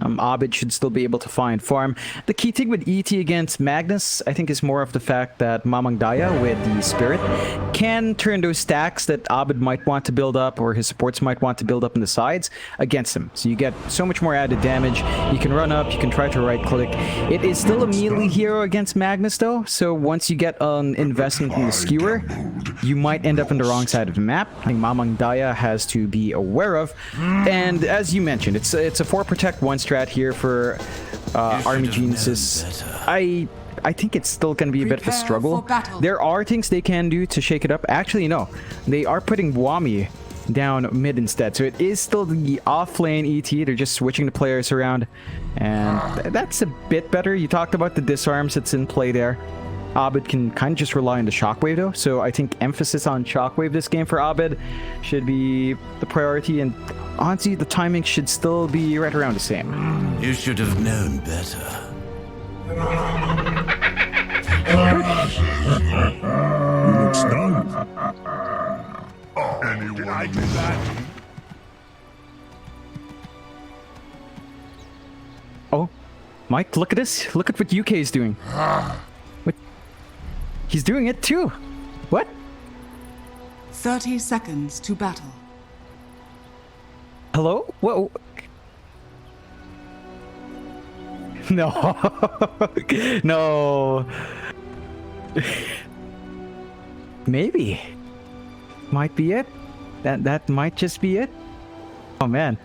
Abed should still be able to find farm. The key thing with ET against Magnus, I think, is more of the fact that Mamang Daya with the Spirit can turn those stacks that Abed might want to build up or his supports might want to build up in the sides against him. So you get so much more added damage. You can run up, you can try to right-click. It is still a melee hero against Magnus, though, so once you get an investment in the skewer, you might end up on the wrong side of the map. I think Mamang Daya has to be aware of. And as you mentioned, it's a 4 protect 1 strat here for Army Geniuses. I think it's still going to be a bit of a struggle. There are things they can do to shake it up. Actually, no. They are putting Wami down mid instead. So it is still the off-lane ET. They're just switching the players around. And that's a bit better. You talked about the disarms that's in play there. Abed can kind of just rely on the Shockwave, though. So I think emphasis on Shockwave this game for Abed should be the priority. And honestly, the timing should still be right around the same. You should have known better. You look stunned. Anyone did I do that? Oh, Mike, look at this. Look at what UK is doing. What? He's doing it too. What? 30 seconds to battle. Hello? Whoa. No. No. Maybe. Might be it. That might just be it. Oh man.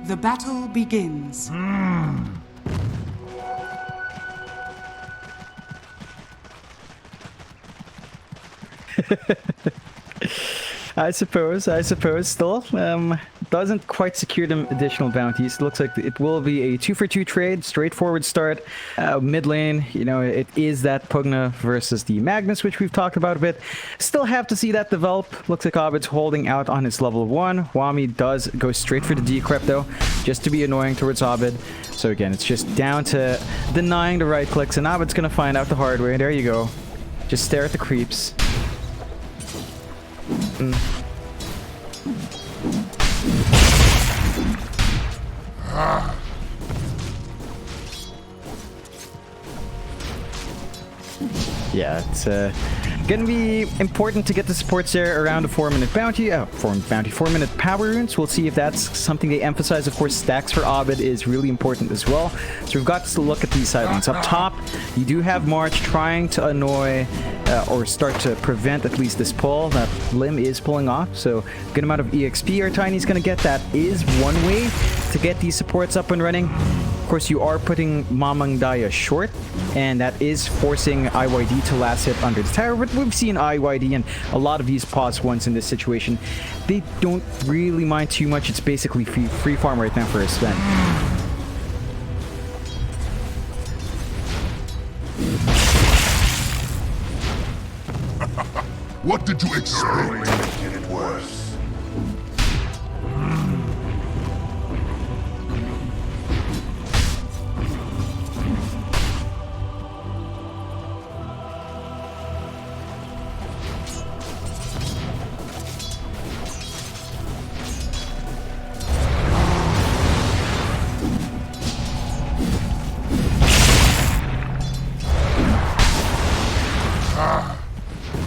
The battle begins. I suppose still doesn't quite secure them additional bounties. Looks like it will be a 2-for-2 trade, straightforward start. Mid lane, you know, it is that Pugna versus the Magnus, which we've talked about a bit. Still have to see that develop. Looks like Abed's holding out on his level 1. Wami does go straight for the decrypt though, just to be annoying towards Abed. So again, it's just down to denying the right clicks, and Abed's gonna find out the hard way. There you go. Just stare at the creeps. Yeah, it's gonna be important to get the supports there around a 4-minute bounty. 4-minute power runes. We'll see if that's something they emphasize. Of course, stacks for Abed is really important as well. So we've got to look at these side lanes. Up top, you do have March trying to annoy or start to prevent at least this pull. That limb is pulling off, so good amount of EXP our Tiny's gonna get. That is one way to get these supports up and running. Of course, you are putting Mamang Daya short, and that is forcing IYD to last hit under the tower. But we've seen IYD and a lot of these pause ones in this situation. They don't really mind too much. It's basically free farm right now for a spend. What did you expect? Did it worse?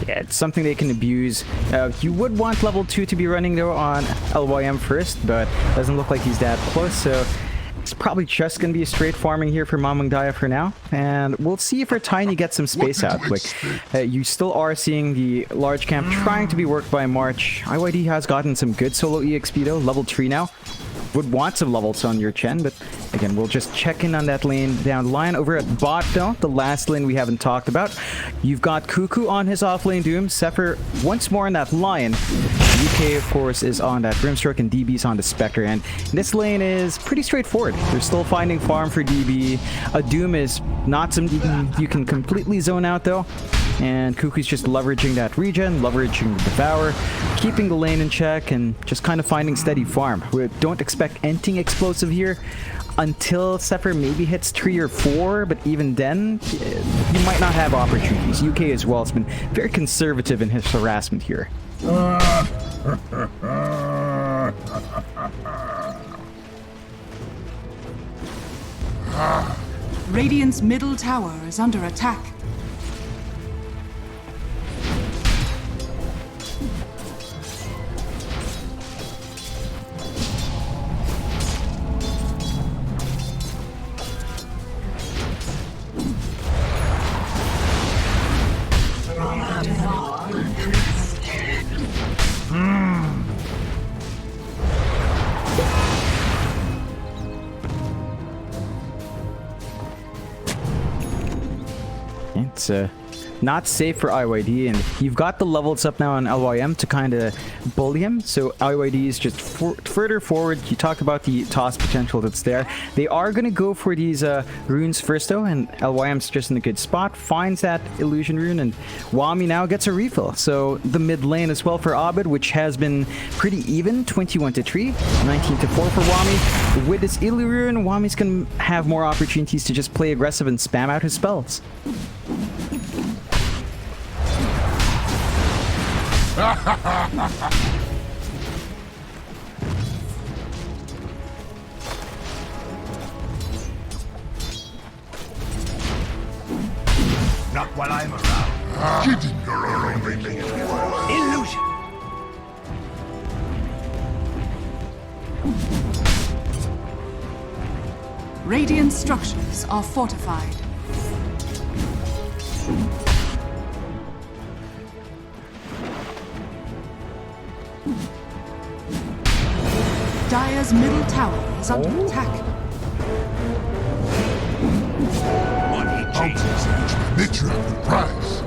Yeah, it's something they can abuse. You would want level 2 to be running though on LYM first, but doesn't look like he's that close, so it's probably just going to be a straight farming here for Mamang Daya for now. And we'll see if our Tiny gets some space out. Like, you still are seeing the large camp trying to be worked by March. IYD has gotten some good solo EXP though, level 3 now. Would want some levels on your Chen, but again, we'll just check in on that lane down the line. Over at bot though, the last lane we haven't talked about. You've got Cuckoo on his off lane Doom, Zephyr once more in that Lion. UK, of course, is on that Grimstroke and DB's on the Spectre, and this lane is pretty straightforward. They're still finding farm for DB. A Doom is not something you can completely zone out, though. And Cuckoo's just leveraging that regen, leveraging the Devour, keeping the lane in check, and just kind of finding steady farm. We don't expect anything explosive here until Zephyr maybe hits 3 or 4, but even then, you might not have opportunities. UK as well has been very conservative in his harassment here. Radiant's middle tower is under attack. It's not safe for IYD, and you've got the levels up now on LYM to kind of bully him, so IYD is just further forward. You talk about the toss potential that's there. They are going to go for these runes first, though, and LYM's just in a good spot, finds that illusion rune, and Wami now gets a refill. So the mid lane as well for Abed, which has been pretty even, 21-3, 19-4 for Wami. With this illusion rune, Wami's going to have more opportunities to just play aggressive and spam out his spells. Not while I'm around. Kidding, you're only making it worse. Illusion. Radiant structures are fortified. Dire's middle tower is under attack. Money I'll changes. admit you have the prize.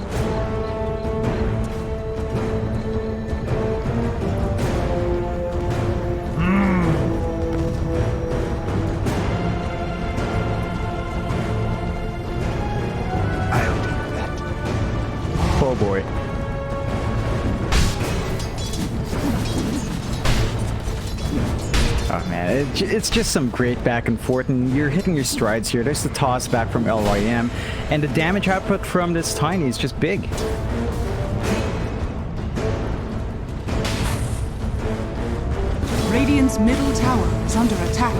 I'll do that. Oh boy. Oh man, it's just some great back and forth, and you're hitting your strides here. There's the toss back from LYM, and the damage output from this Tiny is just big. Radiant's middle tower is under attack.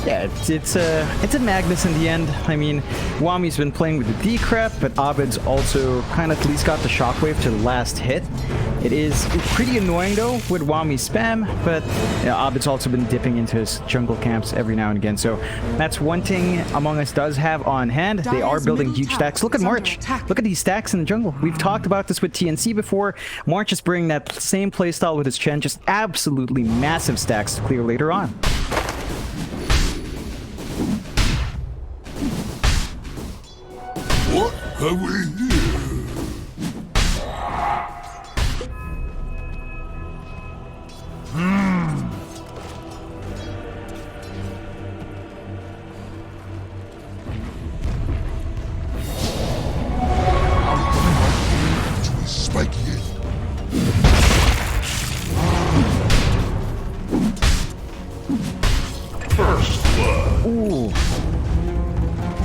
Yeah, it's a Magnus in the end. I mean, Wami's been playing with the decrep, but Abed's also kind of at least got the shockwave to the last hit. It is pretty annoying though with Wami spam, but Abed's also been dipping into his jungle camps every now and again. So that's one thing Among Us does have on hand. They are building huge stacks. Look at March. Look at these stacks in the jungle. We've talked about this with TNC before. March is bringing that same playstyle with his Chen, just absolutely massive stacks to clear later on. What have we here? To his spiky end. First blood. Ooh.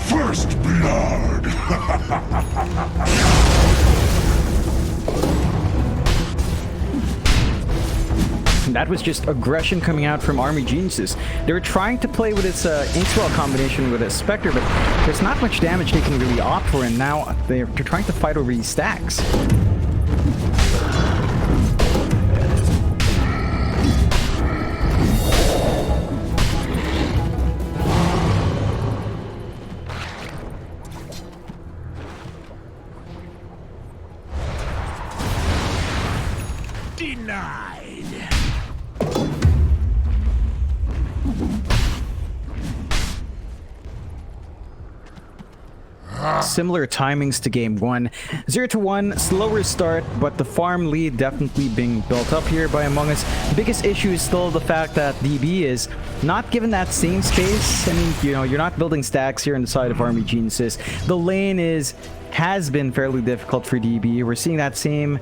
First blood. That was just aggression coming out from Army Geniuses. They were trying to play with its Inkswell combination with a Spectre, but there's not much damage they can really opt for, and now they're trying to fight over these stacks. Denied. similar timings to game 1. 0-1, slower start, but the farm lead definitely being built up here by Among Us. The biggest issue is still the fact that DB is not given that same space. I mean, you know, you're not building stacks here on the side of Army Geniuses. The lane has been fairly difficult for DB. We're seeing that same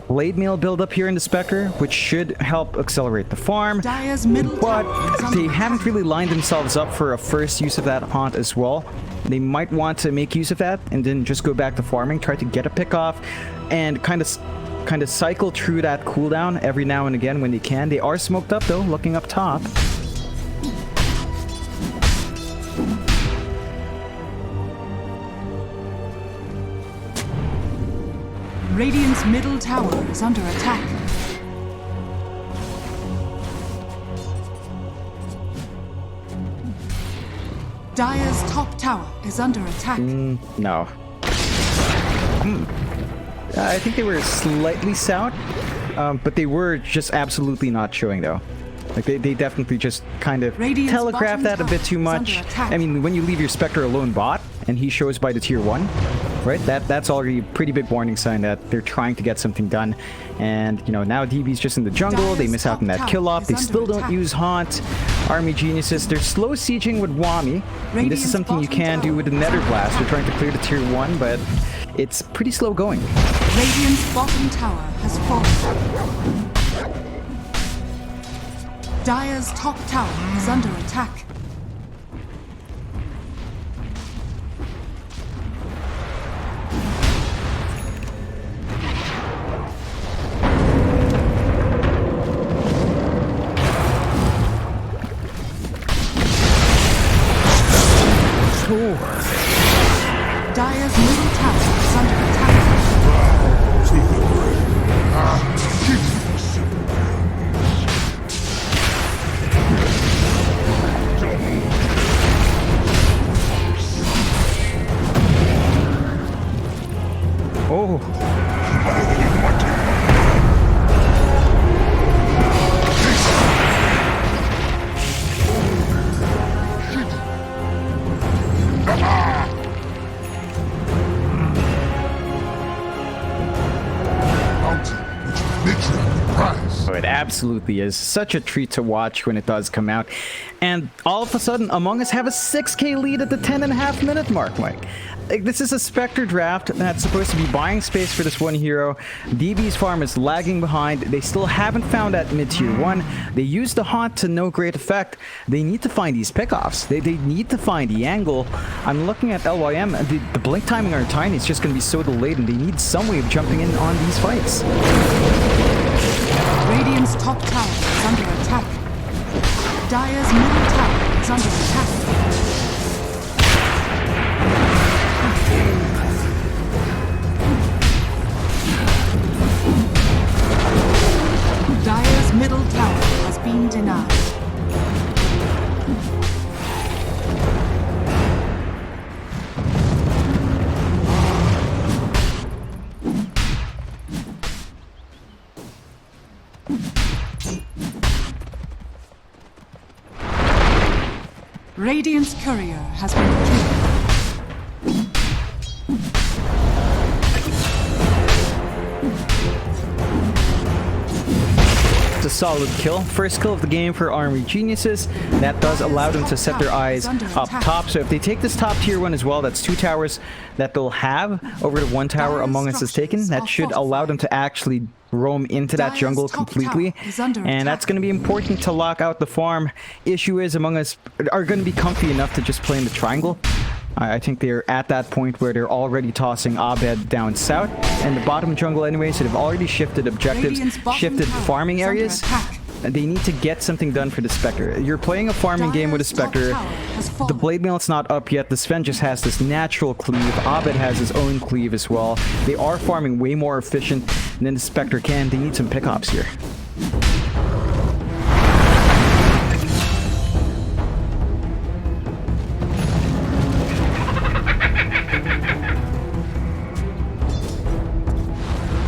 blade mail build up here in the Spectre, which should help accelerate the farm. Dire's middle But tower is under they attack. haven't really lined themselves up for a first use of that haunt as well. They might want to make use of that and then just go back to farming, try to get a pick off, and kind of cycle through that cooldown every now and again when they can. They are smoked up though, looking up top. Radiant's middle tower is under attack. Dire's top tower is under attack. No. I think they were slightly south, but they were just absolutely not showing though. Like they definitely just kind of Radiant's telegraphed that bottom a bit too tower is much. under attack. I mean, when you leave your Spectre alone bot and he shows by the tier 1, right? That's already a pretty big warning sign that they're trying to get something done. And you know, now DB's just in the jungle. They miss out on that kill off. They still don't use haunt. Army Geniuses, they're slow sieging with Wami. And this is something you can do with the Nether Blast. They're trying to clear the tier 1, but it's pretty slow going. Radiant's bottom tower has fallen. Dire's top tower is under attack. Dire's middle tower is under attack. Oh, oh, it absolutely is such a treat to watch when it does come out. And all of a sudden, Among Us have a 6k lead at the 10.5 minute mark, Mike. Like, this is a Spectre draft that's supposed to be buying space for this one hero. DB's farm is lagging behind. They still haven't found that mid-tier 1. They used the haunt to no great effect. They need to find these pickoffs. They need to find the angle. I'm looking at LYM. The blink timing on Tiny is just going to be so delayed, and they need some way of jumping in on these fights. Radiant's top tower is under attack. Dire's middle tower is under attack. Dire's middle tower has been denied. Radiant's courier has been killed. It's a solid kill. First kill of the game for Army Geniuses. That does allow them to set their eyes up top. So if they take this top tier 1 as well, that's 2 towers that they'll have over the 1 tower Among Us is taken. That should allow them to actually roam into that jungle completely, and that's going to be important to lock out the farm. Issue is Among Us are going to be comfy enough to just play in the triangle. I think they're at that point where they're already tossing Abed down south and the bottom jungle anyway, so they've already shifted objectives, shifted farming areas. They need to get something done for the Spectre. You're playing a farming game with a Spectre. The blade mail's not up yet. The Sven just has this natural cleave. Abed has his own cleave as well. They are farming way more efficient than the Spectre can. They need some pickoffs here.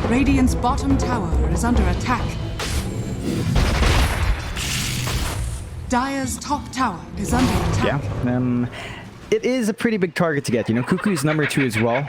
Radiant's bottom tower is under attack. Dire's top tower is under attack. Yeah, it is a pretty big target to get. You know, Cuckoo's number 2 as well.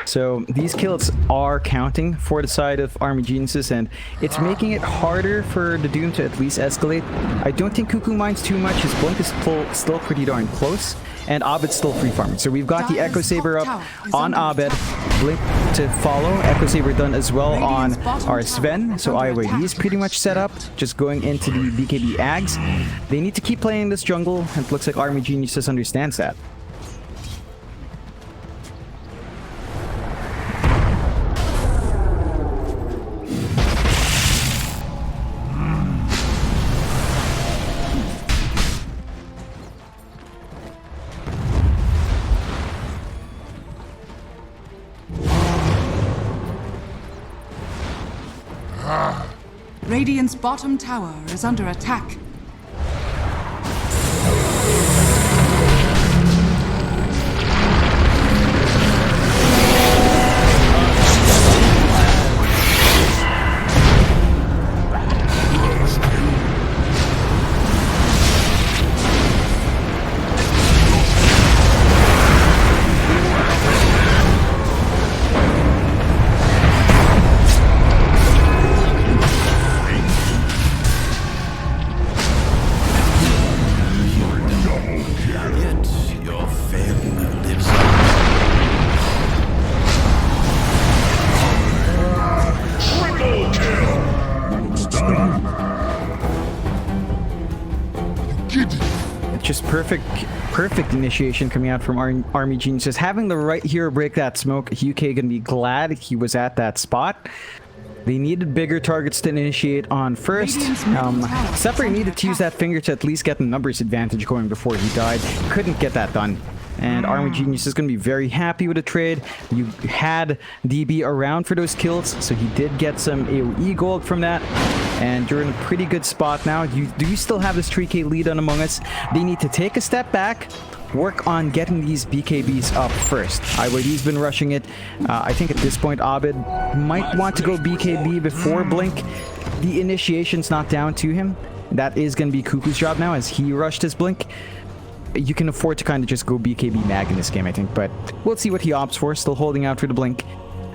So these kills are counting for the side of Army Geniuses, and it's making it harder for the Doom to at least escalate. I don't think Cuckoo minds too much. His blink is still pretty darn close, and Abed's still free farming. So we've got the Echo Saber up on Abed, blink to follow. Echo Saber done as well on our Sven. So IYD is pretty much set up, just going into the BKB Ags. They need to keep playing this jungle, and it looks like Army Geniuses understands that. Radiant's bottom tower is under attack. Just perfect initiation coming out from Army Geniuses. Having the right hero break that smoke, UK gonna be glad he was at that spot. They needed bigger targets to initiate on first. Sepper needed to use that finger to at least get the numbers advantage going before he died. Couldn't get that done. And Army Genius is going to be very happy with the trade. You had DB around for those kills, so he did get some AoE gold from that. And you're in a pretty good spot now. You still have this 3k lead on Among Us. They need to take a step back, work on getting these BKBs up first. IYD's been rushing it. I think at this point, Abed might want to go BKB before Blink. The initiation's not down to him. That is going to be Cuckoo's job now as he rushed his Blink. You can afford to kind of just go BKB Mag in this game, I think, but we'll see what he opts for. Still holding out for the Blink.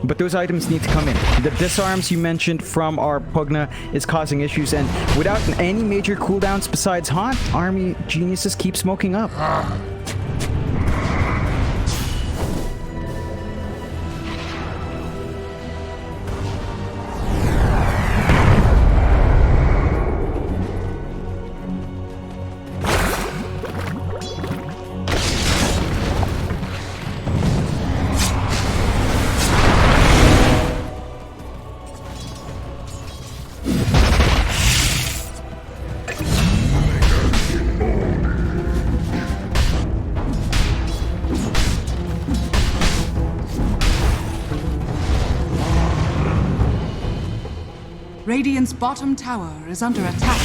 But those items need to come in. The disarms you mentioned from our Pugna is causing issues, and without any major cooldowns besides Haunt, Army Geniuses keep smoking up. Radiant's bottom tower is under attack.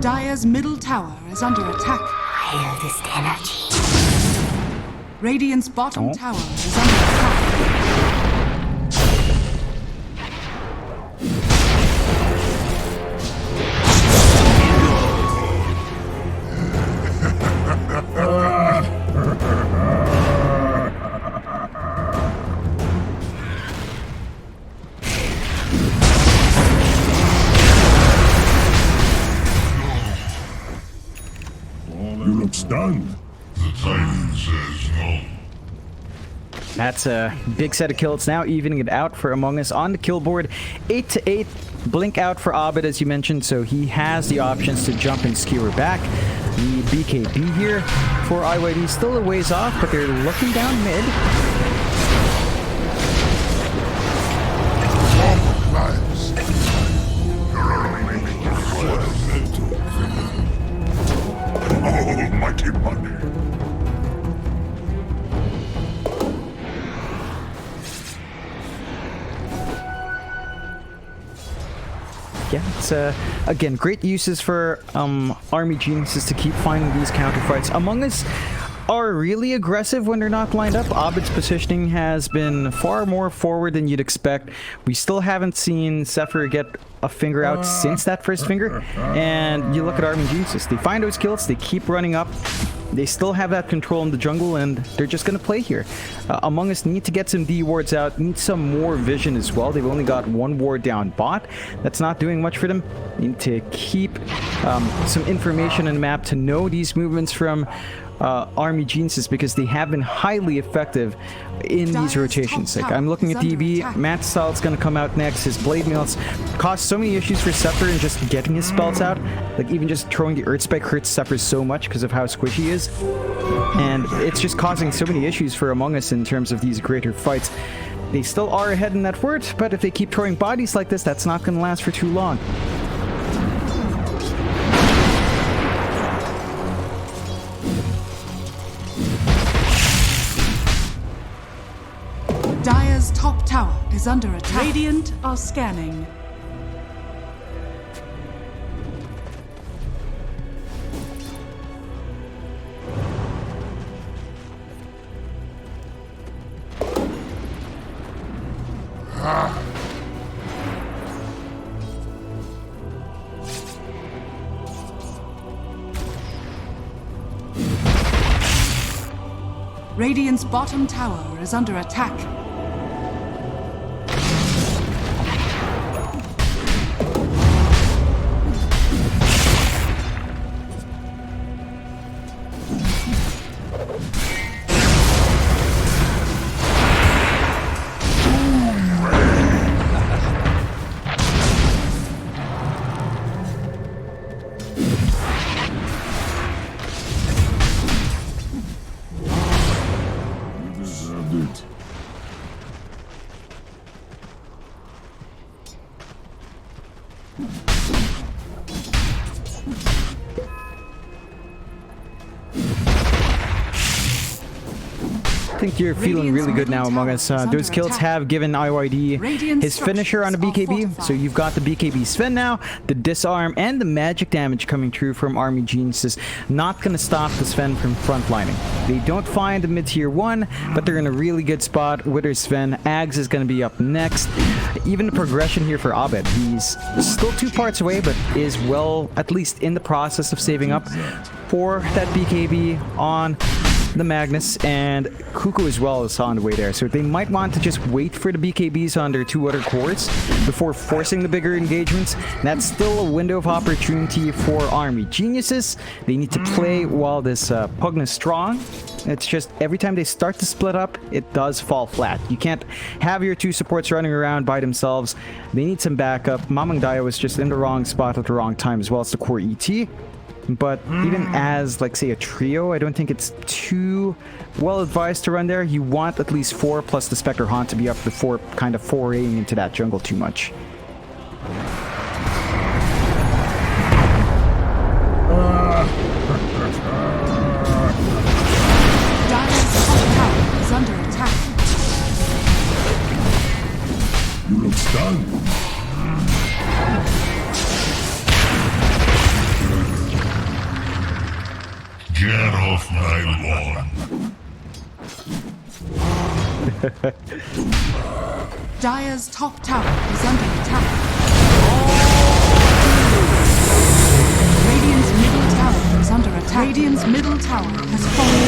Dire's middle tower is under attack. Feel this energy. Radiant's bottom tower is under attack. You look stunned. The Titan says no. That's a big set of kills now, evening it out for Among Us on the kill board. 8-8, blink out for Abed, as you mentioned, so he has the options to jump and skewer back. The BKB here for IYD still a ways off, but they're looking down mid. Almighty money. Yeah, it's again great uses for Army Geniuses to keep finding these counterfights. Among Us are really aggressive when they're not lined up. Abed's positioning has been far more forward than you'd expect. We still haven't seen Zephyr get a finger out since that first finger. And you look at Army Geniuses, they find those kills, they keep running up. They still have that control in the jungle, and they're just going to play here. Among Us need to get some D wards out, need some more vision as well. They've only got one ward down bot. That's not doing much for them. Need to keep some information on the map to know these movements from Army Geniuses, because they have been highly effective in these rotations. Like, I'm looking at DB, Matt Style's gonna come out next. His blade meals cause so many issues for Spectre and just getting his spells out. Like, even just throwing the Earth Spike hurts Spectre so much because of how squishy he is. And it's just causing so many issues for Among Us in terms of these greater fights. They still are ahead in that word, but if they keep throwing bodies like this, that's not gonna last for too long. Dire's top tower is under attack. Radiant are scanning. Radiant's bottom tower is under attack. I think you're feeling really good now, Among Us. Those kills have given IYD his finisher on the BKB, so you've got the BKB Sven now, the disarm, and the magic damage coming through from Army Geniuses. Not going to stop the Sven from frontlining. They don't find the mid-tier 1, but they're in a really good spot with their Sven. Ags is going to be up next. Even the progression here for Abed, he's still 2 parts away, but is well, at least in the process of saving up for that BKB on the Magnus, and Cuckoo as well is on the way there. So they might want to just wait for the BKBs on their 2 other cores before forcing the bigger engagements. And that's still a window of opportunity for Army Geniuses. They need to play while this Pugna is strong. It's just every time they start to split up, it does fall flat. You can't have your 2 supports running around by themselves. They need some backup. Mamang Daya was just in the wrong spot at the wrong time, as well as the core ET. But even as, like, say, a trio, I don't think it's too well advised to run there. You want at least 4 plus the Spectre Haunt to be up before kind of foraying into that jungle too much. Dire's top tower is under attack. You look stunned. Get off my lawn. Dire's top tower is under attack. Radiant's middle tower is under attack. Radiant's middle tower has fallen.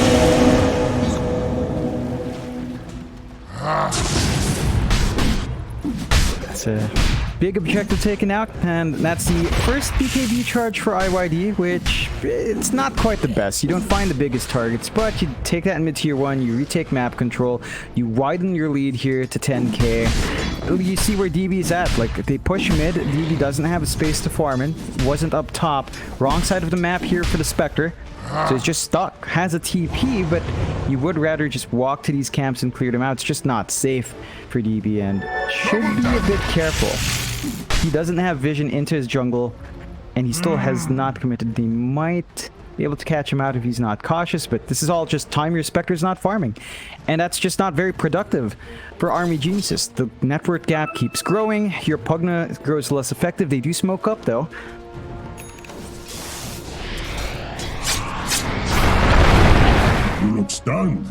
That's a big objective taken out, and that's the first BKB charge for IYD, which it's not quite the best. You don't find the biggest targets, but you take that in mid-tier 1, you retake map control, you widen your lead here to 10k. You see where DB is at. Like, they push mid, DB doesn't have a space to farm in, wasn't up top. Wrong side of the map here for the Spectre. So it's just stuck. Has a TP, but you would rather just walk to these camps and clear them out. It's just not safe for DB, and should be a bit careful. He doesn't have vision into his jungle, and he still has not committed. They might be able to catch him out if he's not cautious, but this is all just time your Spectre's not farming. And that's just not very productive for Army Geniuses. The network gap keeps growing. Your Pugna grows less effective. They do smoke up, though. Done.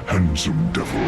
Handsome devil.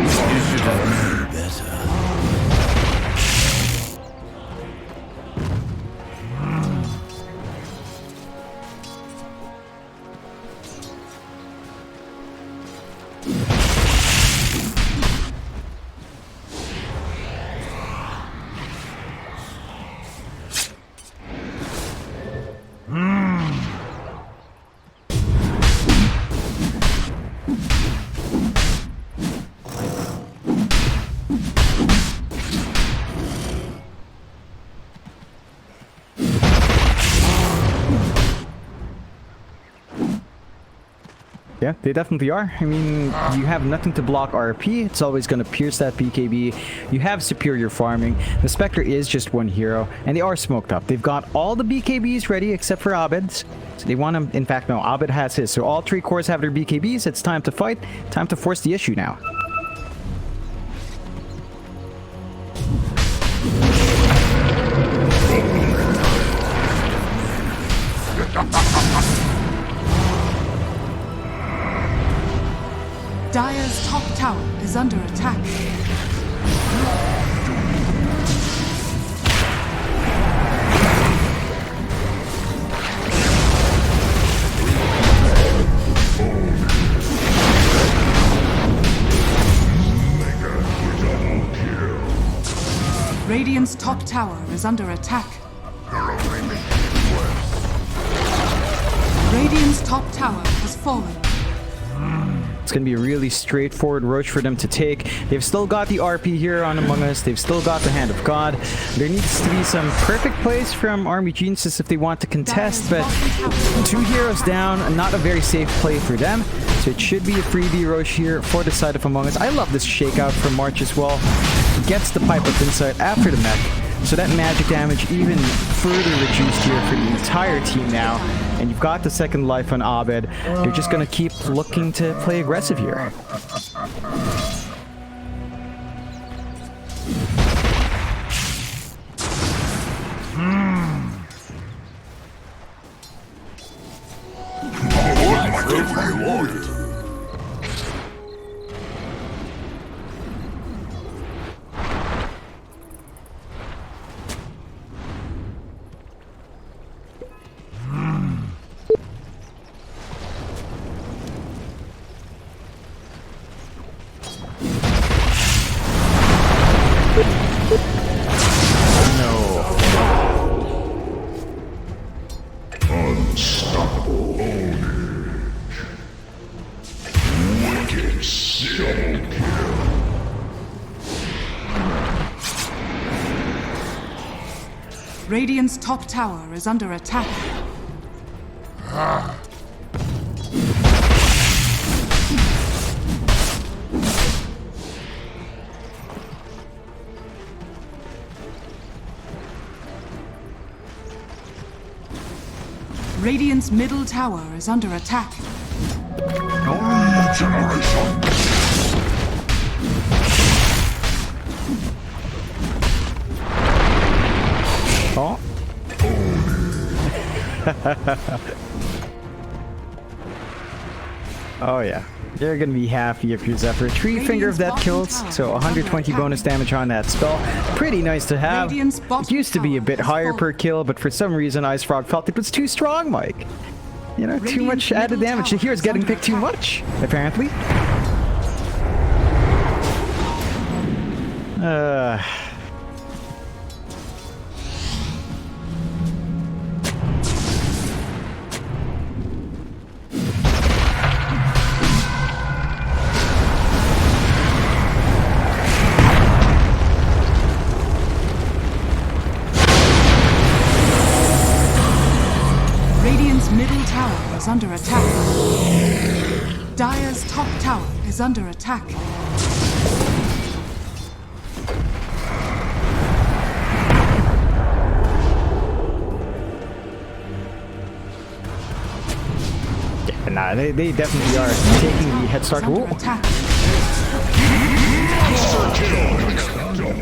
Yeah, they definitely are. I mean, you have nothing to block RP. It's always going to pierce that BKB. You have superior farming. The Spectre is just one hero, and they are smoked up. They've got all the BKBs ready except for Abed's. So they want him. In fact, no, Abed has his. So all 3 cores have their BKBs. It's time to fight. Time to force the issue now. Dire's top tower is under attack. Radiant's top tower is under attack. Radiant's top tower has fallen. It's going to be a really straightforward roach for them to take. They've still got the RP here on Among Us. They've still got the Hand of God. There needs to be some perfect plays from Army Geniuses if they want to contest, but 2 heroes down, not a very safe play for them. So it should be a freebie roach here for the side of Among Us. I love this shakeout from March as well. He gets the Pipe of Insight after the mech. So that magic damage even further reduced here for the entire team now. And you've got the second life on Abed. They're just going to keep looking to play aggressive here. Unstoppable ownage. Wicked double kill. Radiant's top tower is under attack. Radiant's middle tower is under attack. Generation. Oh. Oh yeah. You're gonna be happy if you're Zephyr. 3 Finger of Death kills, so 120 bonus damage on that spell. Pretty nice to have. It used to be a bit higher per kill, but for some reason Ice Frog felt it was too strong, Mike. You know, too much added damage. The hero's getting picked too much, apparently. Radiant's middle tower is under attack. Dire's top tower is under attack. Yeah, nah, they definitely are taking the head start. Under Ooh. attack.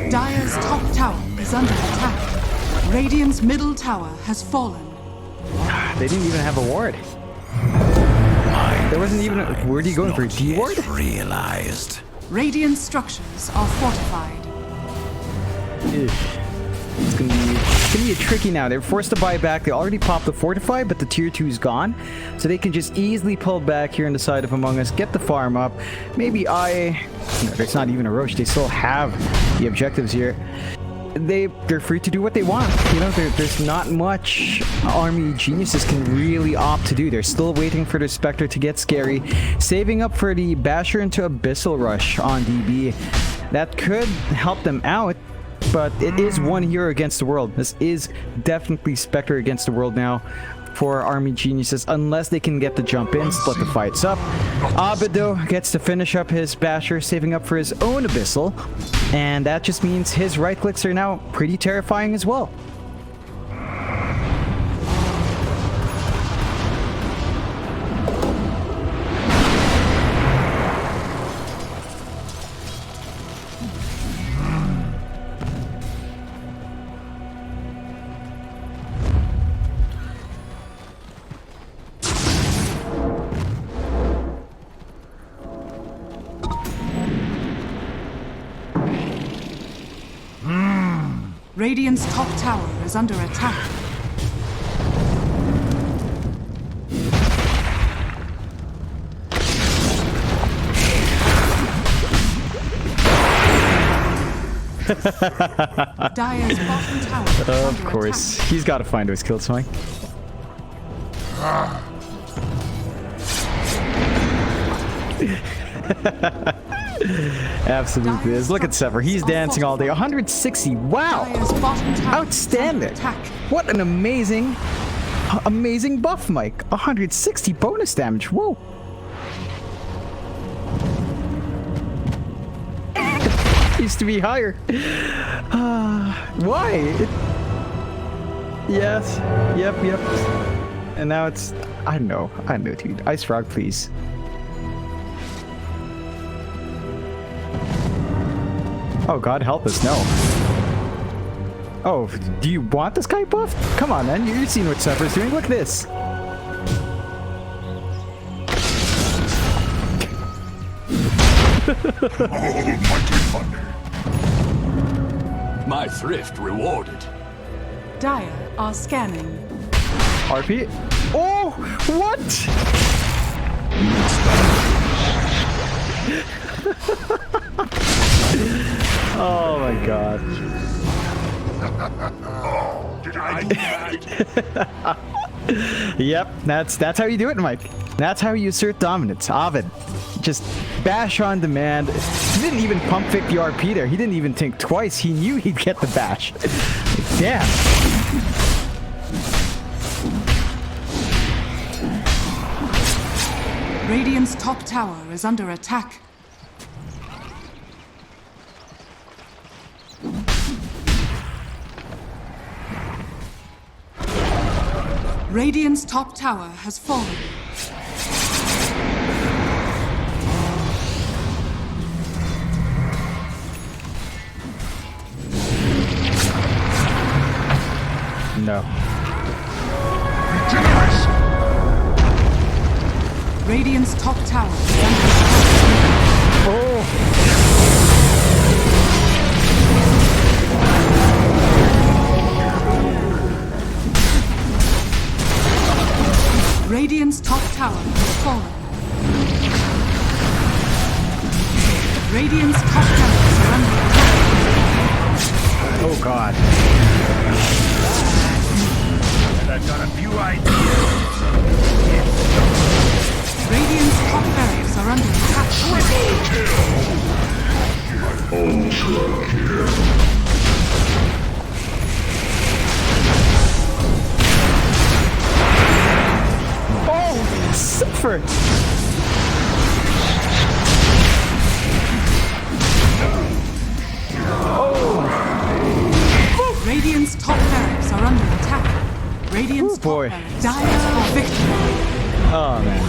Dire's top tower is under attack. Radiant's middle tower has fallen. They didn't even have a ward. There wasn't even a... Where are you going for? A D ward? Realized. Radiant structures are fortified. It's gonna be tricky now. They're forced to buy back. They already popped the fortify, but the tier 2 is gone. So they can just easily pull back here on the side of Among Us, get the farm up. Maybe no, it's not even a Roche. They still have the objectives here. They're free to do what they want. You know, there's not much army geniuses can really opt to do. They're still waiting for the Spectre to get scary, saving up for the Basher into Abyssal Rush on DB. That could help them out, but it is one hero against the world. This is definitely Spectre against the world now for army geniuses, unless they can get the jump in, split the fights up. Abed, though, gets to finish up his Basher, saving up for his own Abyssal, and that just means his right clicks are now pretty terrifying as well. Radiant's top tower is under attack. Dire's bottom tower is Of under course. attack. He's got to find those kills, Mike. Absolutely is. Look at Sever. He's dancing all day. 160. Wow. Dire's bottom tower is Outstanding. under attack. What an amazing buff, Mike. 160 bonus damage. Whoa. Used to be higher. Why? Yes. Yep. And now it's... I know, dude. Ice Frog, please. Oh, God help us, no. Oh, do you want this guy buffed? Come on, man. You've seen what Sever's doing. Look at this. Almighty thunder. My thrift rewarded. Dire are scanning. RP? Oh, what? Oh my God. Did I do that? Yep, that's how you do it, Mike. That's how you assert dominance. Abed, just bash on demand. He didn't even pump fake the RP there. He didn't even think twice. He knew he'd get the bash. Damn. Radiant's top tower is under attack. Radiant's top tower has fallen. No. Radiant's top tower is under attack. Oh. Radiant's top tower has fallen. Radiant's top towers are under attack. Oh God. And I've got a few ideas. Radiant's top barracks are under attack. Oh, suffer. Radiant's top barracks are under attack. Radiant's Oh, boy. top barracks. Dire for victory. Oh man.